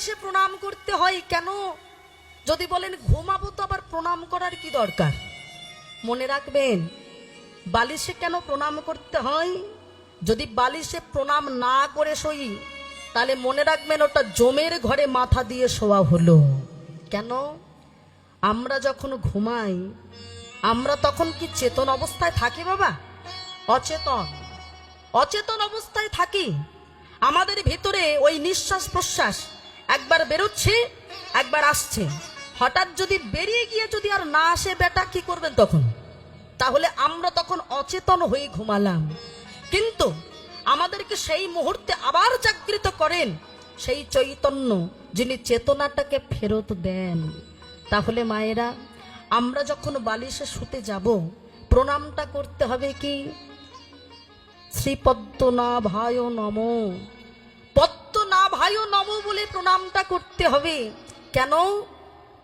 বালিশে প্রণাম করতে হয় কেন? যদি বলেন ঘুমাবো তো আবার প্রণাম করার কি দরকার? মনে রাখবেন, বালিশে কেন প্রণাম করতে হয়? যদি বালিশে প্রণাম না করে শোই, তাহলে মনে রাখবেন ওটা জমের ঘরে মাথা দিয়ে শোয়া হলো। কেন? আমরা যখন ঘুমাই, আমরা তখন কি চেতন অবস্থায় থাকি বাবা? অচেতন অচেতন অবস্থায় থাকি। আমাদের ভিতরে ওই নিঃশ্বাস প্রশ্বাস একবার বেরোচ্ছে, একবার আসছে। হঠাৎ যদি বেরিয়ে গিয়ে যদি আর না আসে, বেটা কি করবেন তখন? তাহলে আমরা তখন অচেতন হয়ে ঘুমালাম। কিন্তু আমাদেরকে সেই মুহূর্তে আবার জাগৃত করেন সেই চৈতন্য, যিনি চেতনাটাকে ফেরত দেন। তাহলে মায়েরা, আমরা যখন বালিশে শুতে যাব, প্রণামটা করতে হবে কি? শ্রীপদ্মনাভায় নমো, পদ্মনাভায় নমো বলে প্রণামটা করতে হবে। কেন?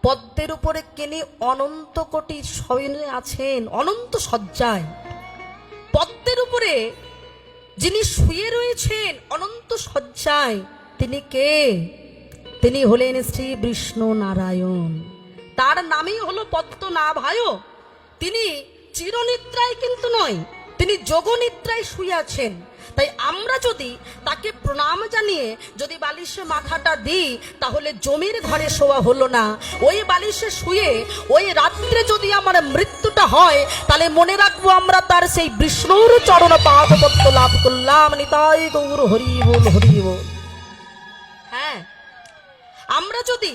পদ্মের উপরে কেনে অনন্ত কোটি শয়নে আছেন, অনন্ত শয্যায়। পদ্মের উপরে যিনি শুয়ে রয়েছেন অনন্ত শয্যায়, তিনি কে? তিনি হলেন শ্রী বিষ্ণু নারায়ণ। তার নামই হলো পদ্মনাভায়। তিনি চিরনিদ্রায় কিন্তু নয়, তিনি যোগনিদ্রায় শুয়ে আছেন। তাই আমরা যদি তাকে প্রণাম জানিয়ে যদি বালিশে মাথাটা দিই, তাহলে জমির ঘরে শোয়া হলো না। ওই বালিশে শুয়ে ওই রাত্রে যদি আমার মৃত্যুটা হয়, তাহলে মনে রাখবো আমরা তার সেই বিষ্ণুর চরণ পাদপদ্ম লাভ করলাম। নিতাই গৌর হরি বল, হরি বল। হ্যাঁ, আমরা যদি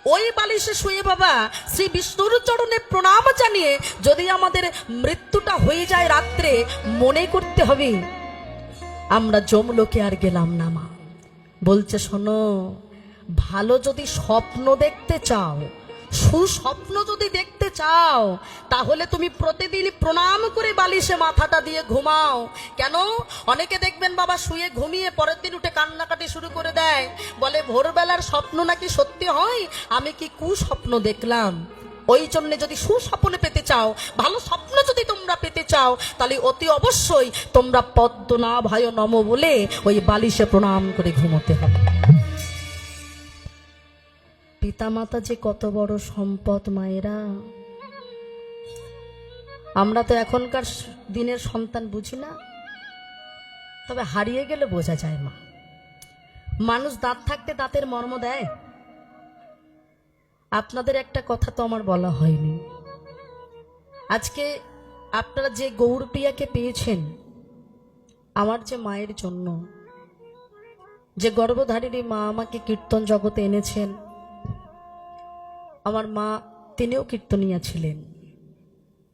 ওই বালিশে শুয়ে বাবা শ্রী বিষ্ণুর চরণে প্রণাম জানিয়ে যদি আমাদের মৃত্যুটা হয়ে যায় রাত্রে, মনে করতে হবে আমরা যমলোকে আর গেলাম না। মা বলছে, শোনো, ভালো যদি স্বপ্ন দেখতে চাও, সুস্বপ্ন যদি দেখতে চাও, তাহলে তুমি প্রতিদিন প্রণাম করে বালিশে মাথাটা দিয়ে ঘুমাও। কেন? অনেকে দেখবেন বাবা শুয়ে ঘুমিয়ে পরের দিন উঠে কান্নাকাটি শুরু করে দেয়, বলে ভোরবেলার স্বপ্ন নাকি সত্যি হয়, আমি কি কুস্বপ্ন দেখলাম। ওই জন্য যদি সুস্বপ্ন পেতে চাও, ভালো স্বপ্ন যদি তোমরা পেতে চাও, তাহলে অতি অবশ্যই তোমরা পদ্মনাভায় নমো বলে ওই বালিশে প্রণাম করে ঘুমোতে হবে। পিতামাতা যে কত বড় সম্পদ মায়েরা। আমরা তো এখনকার দিনের সন্তান বুঝি না, তবে হারিয়ে গেলে বোঝা যায়। মা, মানুষ দাঁত থাকতে দাঁতের মর্ম দেয়। আপনাদের একটা কথা তো আমার বলা হয়নি। আজকে আপনারা যে গৌরপ্রিয়াকে পেয়েছেন, আমার যে মায়ের জন্য, যে গর্ভধারিণী মা আমাকে কীর্তন জগতে এনেছেন, আমার মা তিনিও কীর্তনিয়া ছিলেন,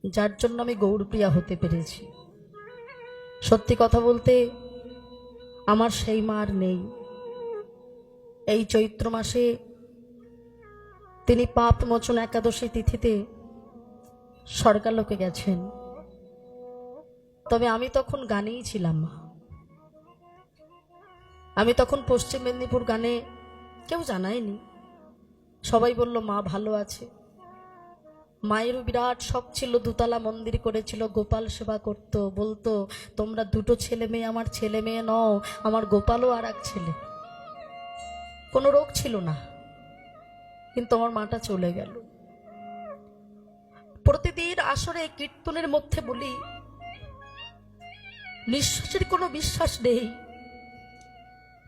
যার জন্য আমি গৌরপ্রিয়া হতে পেরেছি। সত্যি কথা বলতে আমার সেই মা আর নেই। এই চৈত্র মাসে তিনি পাপ মোচন একাদশী তিথিতে স্বর্গালোকে গেছেন। তবে আমি তখন গানেই ছিলাম। আমি তখন পশ্চিম মেদিনীপুর গানে, কেউ জানায়নি, সবাই বলল মা ভালো আছে। মায়েরও বিরাট শখ ছিল, দুতলা মন্দির করেছিল, গোপাল সেবা করত। বলতো, তোমরা দুটো ছেলে মেয়ে, আমার ছেলে মেয়ে নও, আমার গোপালও আর এক ছেলে। কোনো রোগ ছিল না, কিন্তু আমার মাটা চলে গেল। প্রতিদিন আসরে কীর্তনের মধ্যে বলি, নিঃশ্বাসের কোনো বিশ্বাস নেই।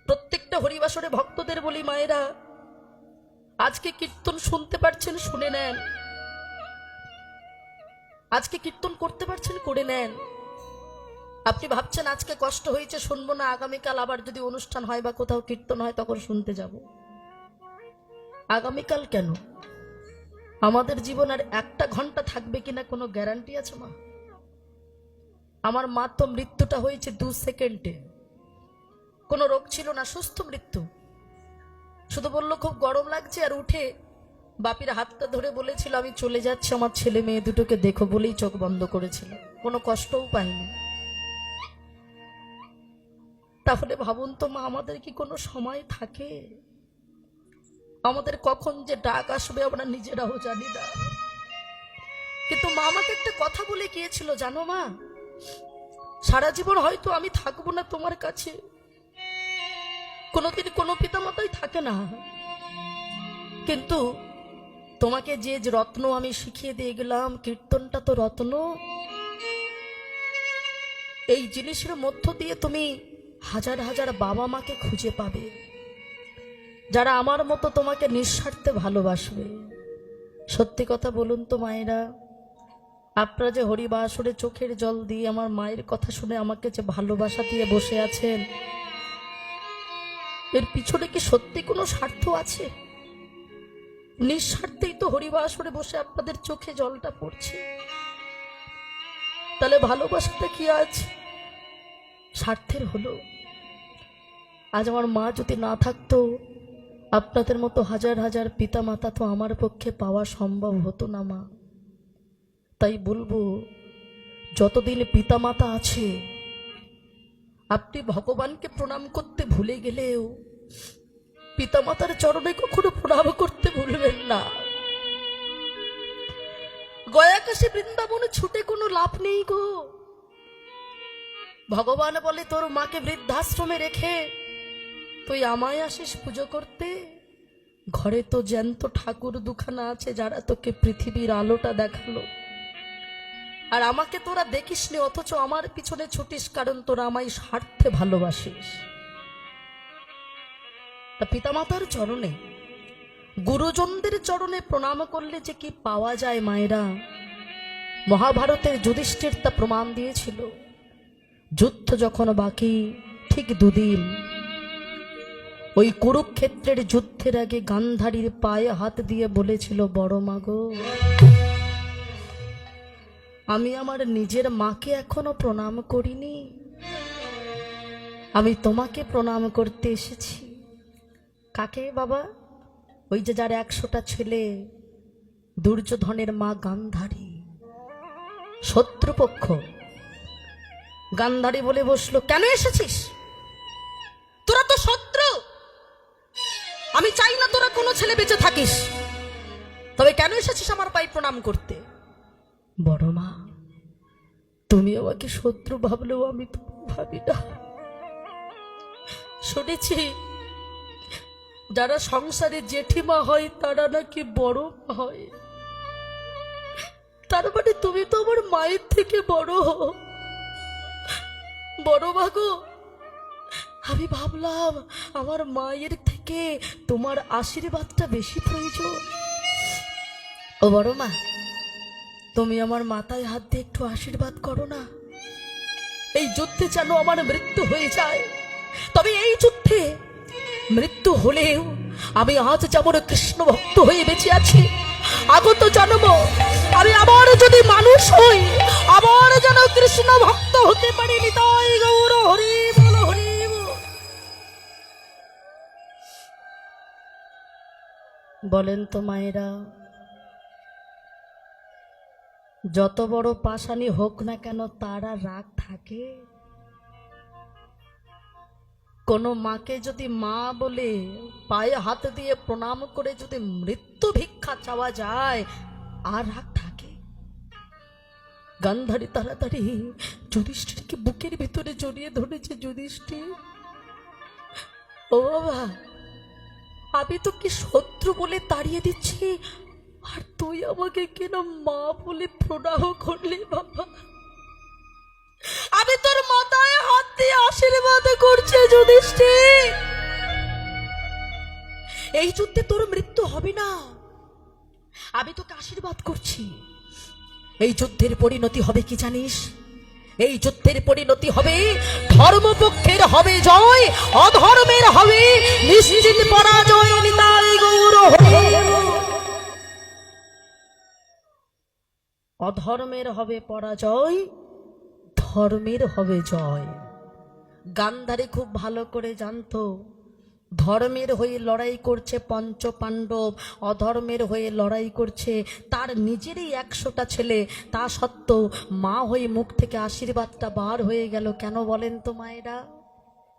প্রত্যেকটা হরিবাসরে ভক্তদের বলি, মায়েরা আজকে কীর্তন শুনতে পারছেন, শুনে নেন। আজকে কীর্তন করতে পারছেন, করে নেন। আপনি ভাবছেন আজকে কষ্ট হয়েছে শুনবো না, আগামীকাল আবার যদি অনুষ্ঠান হয় বা কোথাও কীর্তন হয় তখন শুনতে যাব। আগামীকাল কেন, আমাদের জীবন আর একটা ঘন্টা থাকবে কিনা কোনো গ্যারান্টি আছে মা? আমার মা তো মৃত্যুটা হয়েছে 2 সেকেন্ডে। কোনো রোগ ছিল না, সুস্থ মৃত্যু। শুধু বললো খুব গরম লাগছে, আর উঠে বাপির হাতটা ধরে বলেছিল আমি চলে যাচ্ছি, আমার ছেলে মেয়ে দুটোকে দেখো, বলেই চোখ বন্ধ করেছিল। কোনো কষ্টও পাইনি। তাহলে ভাবুন তো মা, আমাদের কি কোনো সময় থাকে? আমাদের কখন যে ডাক আসবে আমরা নিজেরাও জানি না। কিন্তু মা আমাকে একটা কথা বলে গিয়েছিল, জানো মা, সারা জীবন হয়তো আমি থাকবো না তোমার কাছে। কোনোদিন কোনো পিতামাতাই থাকে না, কিন্তু তোমাকে যে রত্ন আমি শিখিয়ে দিয়ে গেলাম, কীর্তনটা তো রত্ন, এই জিনিসের মধ্য দিয়ে তুমি হাজার হাজার বাবা মাকে খুঁজে পাবে, যারা আমার মতো তোমাকে নিঃস্বার্থে ভালোবাসবে। সত্যি কথা বলুন তো মায়েরা, আপনারা যে হরিবাসরে চোখের জল দিয়ে আমার মায়ের কথা শুনে আমাকে যে ভালোবাসা দিয়ে বসে আছেন, এর পিছনে কি সত্যি কোনো স্বার্থ আছে? নিঃস্বার্থেই তো হরিবাসরে বসে আপনাদের চোখে জলটা পড়ছে। তাহলে ভালোবাসাটা কি আজ স্বার্থের হলো? আজ আমার মা যদি না থাকতো, আপনাদের মতো হাজার হাজার পিতা মাতা তো আমার পক্ষে পাওয়া সম্ভব হতো না মা। তাই বলবো, যতদিন পিতা মাতা আছে, আপনি ভগবানকে প্রণাম করতে ভুলে গেলেও পিতা মাতার চরণে কখনো প্রণাম করতে ভুলবেন না। গয়া কাশী বৃন্দাবনে ছুটে কোনো লাভ নেই গো। ভগবান বলে, তোর মাকে বৃদ্ধাশ্রমে রেখে তুই আমায় আসিস পুজো করতে? ঘরে তো জ্যান্ত ঠাকুর দুখানা আছে, যারা তোকে পৃথিবীর আলোটা দেখালো, আর আমাকে তোরা দেখিস নি, অথচ আমার পিছনে ছুটিস কারণ তোরা আমায় স্বার্থে ভালোবাসিস। তা পিতামাতার চরণে, গুরুজনদের চরণে প্রণাম করলে যে কি পাওয়া যায় মায়েরা, মহাভারতের যুধিষ্ঠির তা প্রমাণ দিয়েছিল। যুদ্ধ যখন বাকি ঠিক দুদিন, ওই কুরুক্ষেত্রের যুদ্ধের আগে গান্ধারীর পায়ে হাত দিয়ে বলেছিল, বড় মাগো, আমি আমার নিজের মাকে এখনো প্রণাম করিনি, আমি তোমাকে প্রণাম করতে এসেছি। কাকে বাবা? ওই যে যার 100টা ছেলে, দুর্যোধনের মা গান্ধারী, শত্রুপক্ষ। গান্ধারী বলে বসলো, কেন এসেছিস? তোরা তো শত্রু, আমি চাই না তোরা কোনো ছেলে বেঁচে থাকিস, তবে কেন এসেছিস আমার পায়ে প্রণাম করতে? বড় মা, তুমি আমাকে শত্রু ভাবলেও আমি তো ভাবি না। শুনেছি যারা সংসারে জেঠিমা হয় তারা নাকি বড় হয়, তার মানে তুমি তো আমার মায়ের থেকে বড়। বড় মা গো, আমি ভাবলাম আমার মায়ের থেকে তোমার আশীর্বাদটা বেশি প্রয়োজন। ও বড় মা, তুমি আমার মাথায় হাত দিয়ে একটু আশীর্বাদ করো না। এই যুদ্ধে যেন আমার মৃত্যু হয়ে যায়, তবে এই যুদ্ধে মৃত্যু হলেও আমি আজ যেমন কৃষ্ণ ভক্ত হয়ে বেঁচে আছি, আগত জন্ম আমি আবার যদি মানুষ হই, আবার যেন কৃষ্ণ ভক্ত হতে পারি। নিতাই গৌর হরি বল, হরি বল। বলেন তো মায়েরা, যত বড় পাশানি হোক না কেন, তারা রাগ থাকে? কোন মাকে যদি মা বলে পায়ে হাত দিয়ে প্রণাম করে যদি মৃত্যু ভিক্ষা চাওয়া যায়, আর রাগ থাকে? গান্ধারী তাড়াতাড়ি যুধিষ্ঠিরকে বুকের ভিতরে জড়িয়ে ধরেছে। যুধিষ্ঠির, ও বাবা, আমি তো কি শত্রু বলে তাড়িয়ে দিচ্ছি, আর তুই আমাকে কেন মা বলে প্রণাম করলে? বাবা, আমি তোর মাথায় হাত দিয়ে আশীর্বাদ করছি। যুধিষ্ঠির, এই যুদ্ধে তোর মৃত্যু হবে না, আমি তোকে আশীর্বাদ করছি। এই যুদ্ধের পরিণতি হবে কি জানিস? এই যুদ্ধের পরিণতি হবে ধর্মপক্ষের হবে জয়, অধর্মের হবে নিশ্চিত পরাজয়। নিতাই গৌর হরি। অধর্মের হবে পরাজয়, ধর্মের হবে জয়। গান্ধারী খুব ভালো করে জানতো, ধর্মের হয়ে লড়াই করছে পঞ্চ পাণ্ডব, অধর্মের হয়ে লড়াই করছে তার নিজেরই 100টা ছেলে। তা সত্ত্বেও মা হয়ে মুখ থেকে আশীর্বাদটা বার হয়ে গেল। কেন বলেন তো মায়েরা?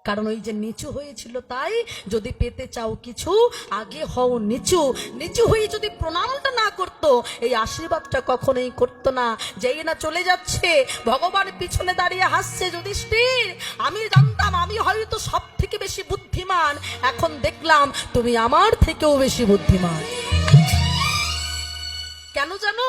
কারণ ওই যে নিচু হয়েছিল, তাই যদি পেতে চাও কিছু আগে হও নিচু। নিচু হয়ে যদি প্রণামটা না করতো, এই আশীর্বাদটা কখনোই করতো না। যেই না চলে যাচ্ছে, ভগবান পিছনে দাঁড়িয়ে হাসছে। যুধিষ্ঠির, আমি জানতাম আমি হয়তো সব থেকে বেশি বুদ্ধিমান, এখন দেখলাম তুমি আমার থেকেও বেশি বুদ্ধিমান। কেন জানো?